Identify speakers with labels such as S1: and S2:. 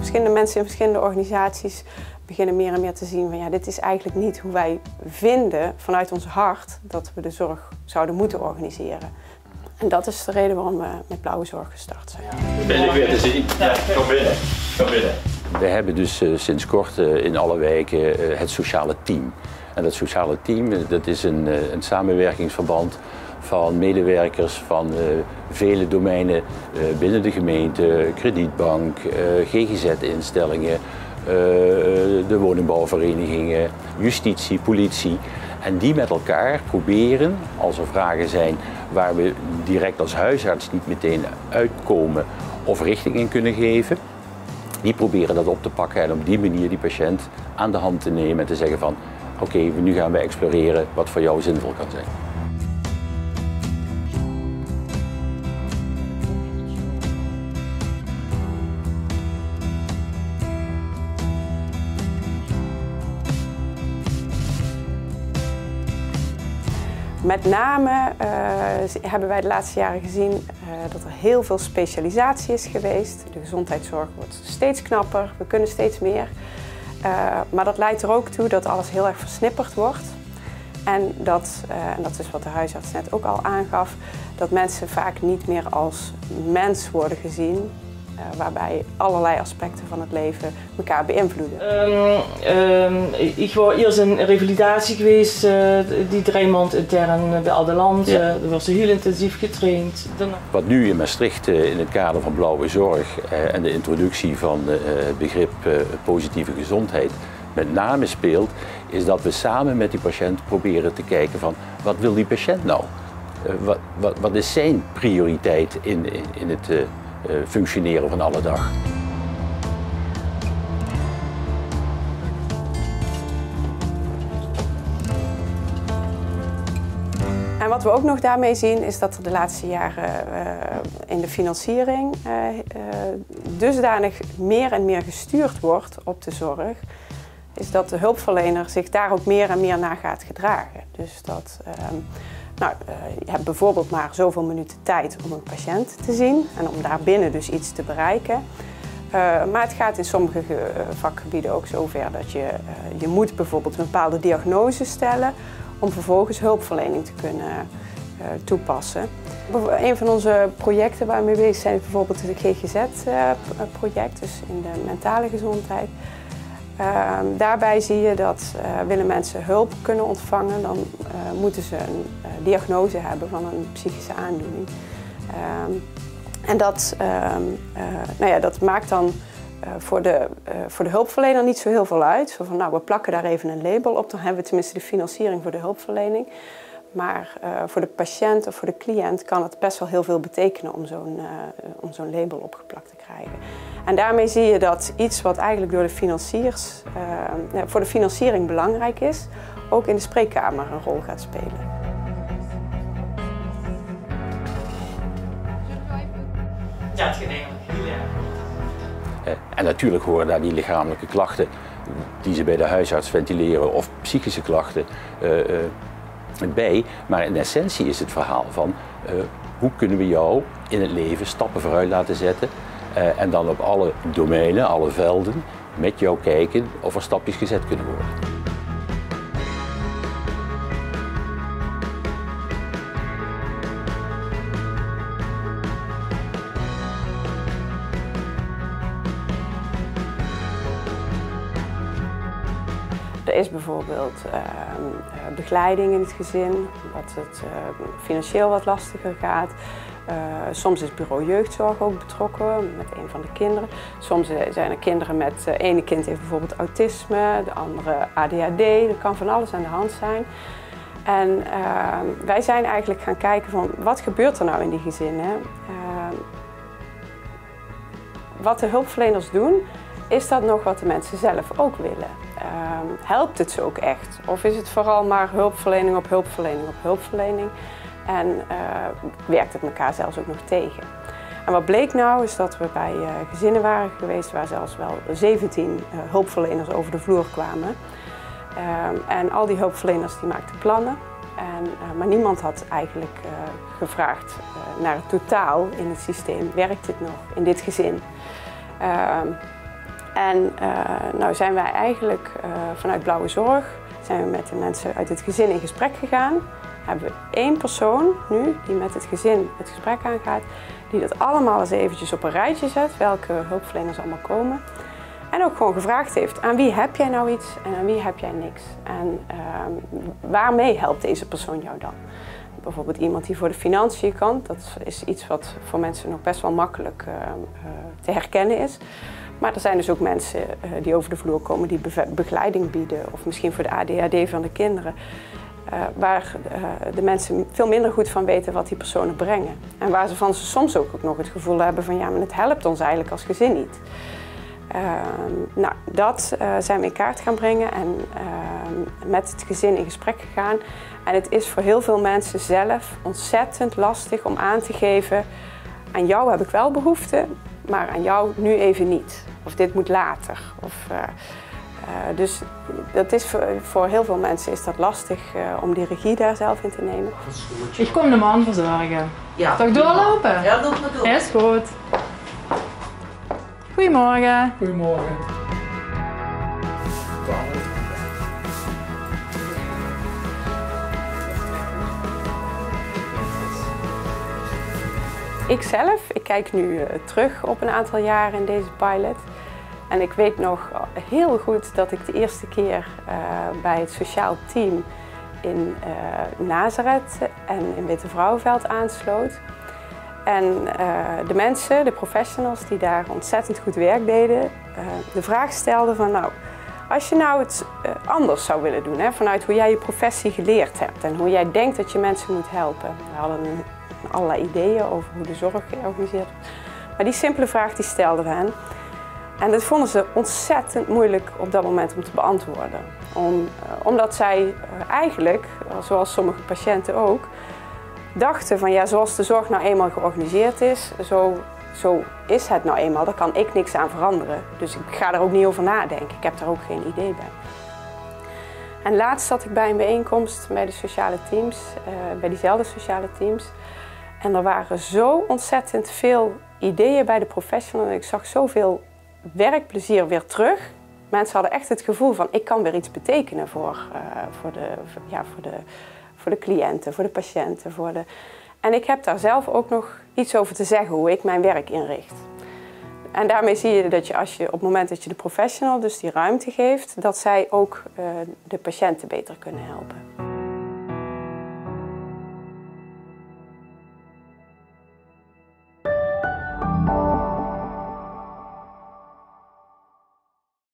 S1: verschillende mensen in verschillende organisaties beginnen meer en meer te zien van ja, dit is eigenlijk niet hoe wij vinden vanuit ons hart dat we de zorg zouden moeten organiseren. En dat is de reden waarom we met Blauwe Zorg gestart zijn.
S2: Ben ik weer te zien? Ja, kom binnen. Kom binnen.
S3: We hebben dus sinds kort in alle wijken het sociale team. En dat sociale team dat is een samenwerkingsverband van medewerkers van vele domeinen binnen de gemeente, kredietbank, GGZ-instellingen, de woningbouwverenigingen, justitie, politie. En die met elkaar proberen, als er vragen zijn waar we direct als huisarts niet meteen uitkomen of richting in kunnen geven, die proberen dat op te pakken en op die manier die patiënt aan de hand te nemen en te zeggen van oké, nu gaan we exploreren wat voor jou zinvol kan zijn.
S1: Met name hebben wij de laatste jaren gezien dat er heel veel specialisatie is geweest. De gezondheidszorg wordt steeds knapper, we kunnen steeds meer. Maar dat leidt er ook toe dat alles heel erg versnipperd wordt. En dat is wat de huisarts net ook al aangaf, dat mensen vaak niet meer als mens worden gezien. Waarbij allerlei aspecten van het leven elkaar beïnvloeden.
S4: Ik was eerst in revalidatie geweest, die 3 maanden intern bij Aldeland.
S3: Ja.
S4: Daar was ze heel intensief getraind.
S3: Wat nu in Maastricht in het kader van Blauwe Zorg en de introductie van het begrip positieve gezondheid met name speelt, is dat we samen met die patiënt proberen te kijken van wat wil die patiënt nou? Wat is zijn prioriteit in het functioneren van alle dag.
S1: En wat we ook nog daarmee zien is dat er de laatste jaren in de financiering dusdanig meer en meer gestuurd wordt op de zorg, is dat de hulpverlener zich daar ook meer en meer naar gaat gedragen. Dus dat je hebt bijvoorbeeld maar zoveel minuten tijd om een patiënt te zien en om daarbinnen dus iets te bereiken. Maar het gaat in sommige vakgebieden ook zover dat je moet bijvoorbeeld een bepaalde diagnose stellen om vervolgens hulpverlening te kunnen toepassen. Een van onze projecten waar we mee bezig zijn is bijvoorbeeld het GGZ-project, dus in de mentale gezondheid. Daarbij zie je dat willen mensen hulp kunnen ontvangen, dan moeten ze een diagnose hebben van een psychische aandoening. En dat maakt dan voor de hulpverlener niet zo heel veel uit. Zo van, nou, we plakken daar even een label op, dan hebben we tenminste de financiering voor de hulpverlening. Maar voor de patiënt of voor de cliënt kan het best wel heel veel betekenen om zo'n label opgeplakt te krijgen. En daarmee zie je dat iets wat eigenlijk door de financiers, voor de financiering belangrijk is, ook in de spreekkamer een rol gaat spelen.
S4: Ja, het ging eigenlijk heel erg.
S3: En natuurlijk horen daar die lichamelijke klachten die ze bij de huisarts ventileren of psychische klachten bij. Maar in essentie is het verhaal van hoe kunnen we jou in het leven stappen vooruit laten zetten en dan op alle domeinen, alle velden met jou kijken of er stapjes gezet kunnen worden.
S1: Er is bijvoorbeeld begeleiding in het gezin, omdat het financieel wat lastiger gaat. Soms is bureau jeugdzorg ook betrokken met een van de kinderen. Soms zijn er kinderen met, de ene kind heeft bijvoorbeeld autisme, de andere ADHD. Er kan van alles aan de hand zijn. En wij zijn eigenlijk gaan kijken van wat gebeurt er nou in die gezinnen? Wat de hulpverleners doen, is dat nog wat de mensen zelf ook willen? Helpt het ze ook echt? Of is het vooral maar hulpverlening op hulpverlening op hulpverlening? En werkt het elkaar zelfs ook nog tegen? En wat bleek nou is dat we bij gezinnen waren geweest waar zelfs wel 17 hulpverleners over de vloer kwamen. En al die hulpverleners die maakten plannen. Maar niemand had eigenlijk gevraagd naar het totaal in het systeem. Werkt dit nog in dit gezin? En nou zijn wij eigenlijk vanuit Blauwe Zorg zijn we met de mensen uit het gezin in gesprek gegaan. Hebben we 1 persoon nu die met het gezin het gesprek aangaat, die dat allemaal eens eventjes op een rijtje zet, welke hulpverleners allemaal komen. En ook gewoon gevraagd heeft, aan wie heb jij nou iets en aan wie heb jij niks? En waarmee helpt deze persoon jou dan? Bijvoorbeeld iemand die voor de financiën kan, dat is iets wat voor mensen nog best wel makkelijk te herkennen is. Maar er zijn dus ook mensen die over de vloer komen die begeleiding bieden, of misschien voor de ADHD van de kinderen. Waar de mensen veel minder goed van weten wat die personen brengen. En waar ze soms ook nog het gevoel hebben van ja, maar het helpt ons eigenlijk als gezin niet. Nou, dat zijn we in kaart gaan brengen en met het gezin in gesprek gegaan. En het is voor heel veel mensen zelf ontzettend lastig om aan te geven, aan jou heb ik wel behoefte, maar aan jou nu even niet. Of dit moet later. Dus dat is voor heel veel mensen is dat lastig om die regie daar zelf in te nemen.
S5: Ik kom de man verzorgen. Ja. Toch doorlopen?
S6: Ja, dat moet doen.
S5: Is goed. Goedemorgen.
S7: Goedemorgen.
S1: Ik kijk nu terug op een aantal jaren in deze pilot. En ik weet nog heel goed dat ik de eerste keer bij het sociaal team in Nazareth en in Wittevrouwenveld aansloot. En de mensen, de professionals die daar ontzettend goed werk deden, de vraag stelden van nou, als je nou het anders zou willen doen, hè, vanuit hoe jij je professie geleerd hebt en hoe jij denkt dat je mensen moet helpen. We hadden allerlei ideeën over hoe de zorg georganiseerd wordt. Maar die simpele vraag die stelden we hen. En dat vonden ze ontzettend moeilijk op dat moment om te beantwoorden. Omdat zij eigenlijk, zoals sommige patiënten ook, dachten van ja, zoals de zorg nou eenmaal georganiseerd is, zo is het nou eenmaal, daar kan ik niks aan veranderen. Dus ik ga er ook niet over nadenken, ik heb daar ook geen idee bij. En laatst zat ik bij een bijeenkomst bij de sociale teams, bij diezelfde sociale teams. En er waren zo ontzettend veel ideeën bij de professionals en ik zag zoveel werkplezier weer terug. Mensen hadden echt het gevoel van ik kan weer iets betekenen voor de cliënten, voor de patiënten. En ik heb daar zelf ook nog iets over te zeggen, hoe ik mijn werk inricht. En daarmee zie je dat op het moment dat je de professional dus die ruimte geeft, dat zij ook de patiënten beter kunnen helpen.